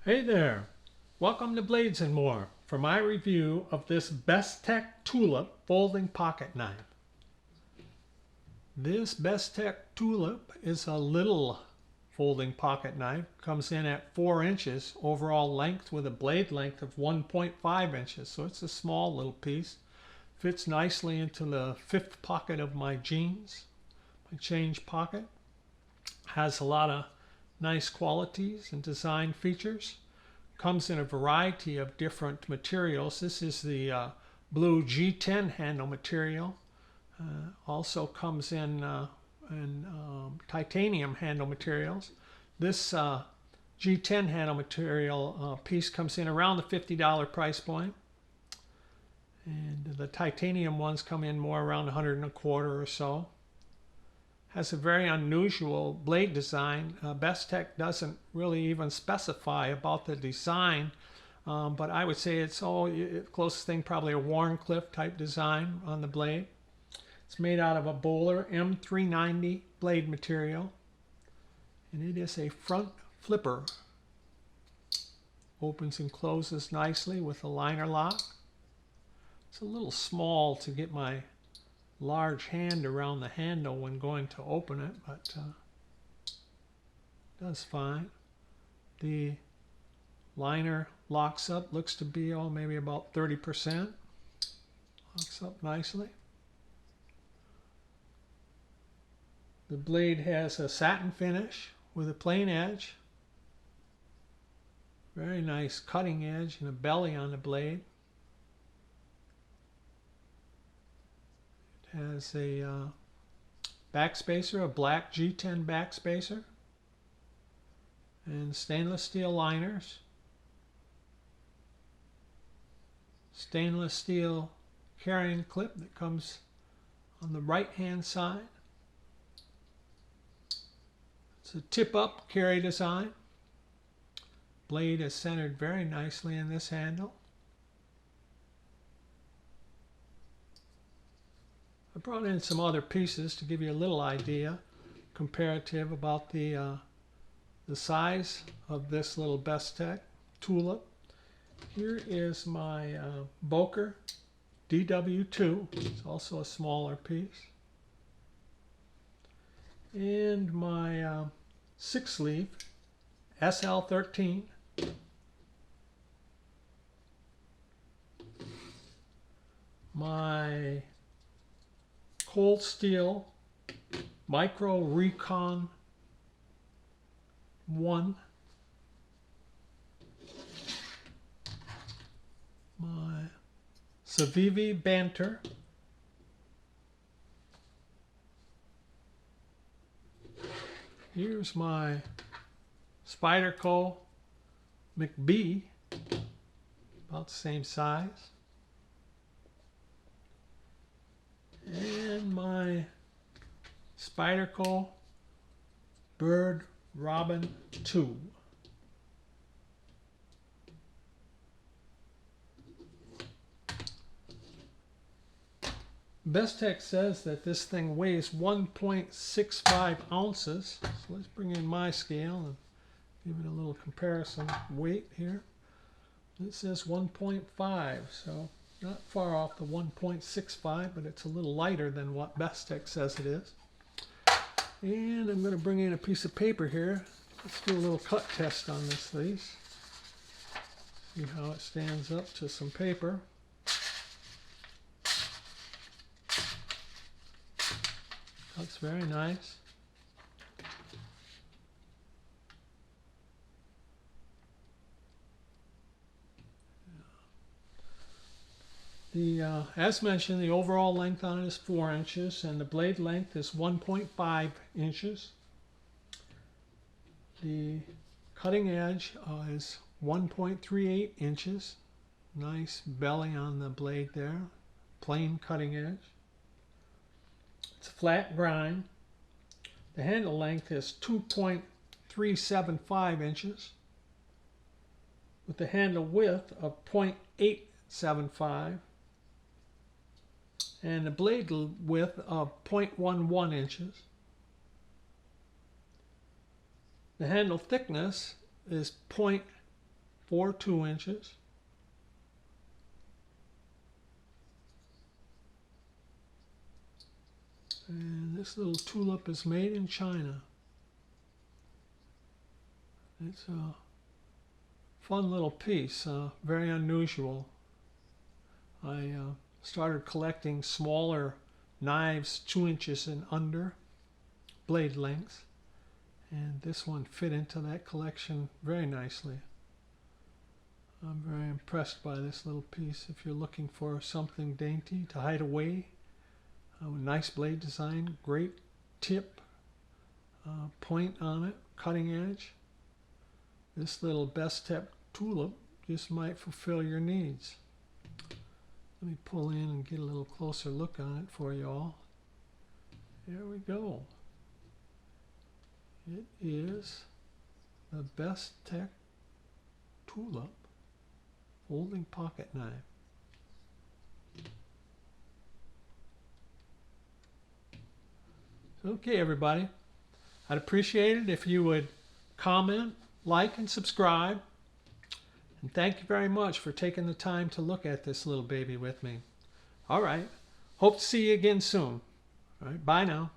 Hey there! Welcome to Blades and More for my review of this Bestech Tulip folding pocket knife. This Bestech Tulip is a little folding pocket knife. Comes in at 4 inches overall length with a blade length of 1.5 inches. So it's a small little piece. Fits nicely into the 5th pocket of my jeans, my change pocket. Has a lot of nice qualities and design features. Comes in a variety of different materials. This is the blue G10 handle material. Also comes in titanium handle materials. This G10 handle material piece comes in around the $50 price point. And the titanium ones come in more around $125 or so. Has a very unusual blade design. Bestech doesn't really even specify about the design, but I would say it's closest thing probably a Warncliffe type design on the blade. It's made out of a Bowler M390 blade material, and it is a front flipper. Opens and closes nicely with a liner lock. It's a little small to get my large hand around the handle when going to open it, but does fine. The liner locks up, looks to be maybe about 30%. Locks up nicely. The blade has a satin finish with a plain edge. Very nice cutting edge and a belly on the blade. Has a backspacer, a black G10 backspacer, and stainless steel liners. Stainless steel carrying clip that comes on the right hand side. It's a tip up carry design. Blade is centered very nicely in this handle. I brought in some other pieces to give you a little idea, comparative about the size of this little Bestech Tulip. Here is my Boker DW2. It's also a smaller piece. And my 6-sleeve SL13. My Cold Steel Micro Recon 1. My Civivi Banter. Here's my Spyderco McBee, about the same size. And my Spyderco Bird Robin 2. Bestech says that this thing weighs 1.65 ounces. So let's bring in my scale and give it a little comparison weight here. It says 1.5, so not far off the 1.65, but it's a little lighter than what Bestech says it is. And I'm going to bring in a piece of paper here. Let's do a little cut test on this piece. See how it stands up to some paper. Looks very nice. As mentioned, the overall length on it is 4 inches, and the blade length is 1.5 inches. The cutting edge is 1.38 inches. Nice belly on the blade there. Plain cutting edge. It's a flat grind. The handle length is 2.375 inches with the handle width of 0.875 and the blade width of 0.11 inches. The handle thickness is 4 2-inches. And this little tulip is made in China. It's a fun little piece, very unusual. I started collecting smaller knives 2 inches and under, blade length, and this one fit into that collection very nicely. I'm very impressed by this little piece. If you're looking for something dainty to hide away, nice blade design, great tip, point on it, cutting edge. This little Bestech Tulip just might fulfill your needs. Let me pull in and get a little closer look on it for you all. There we go. It is the Bestech Tulip folding pocket knife. Okay, everybody. I'd appreciate it if you would comment, like, and subscribe. And thank you very much for taking the time to look at this little baby with me. All right. Hope to see you again soon. All right. Bye now.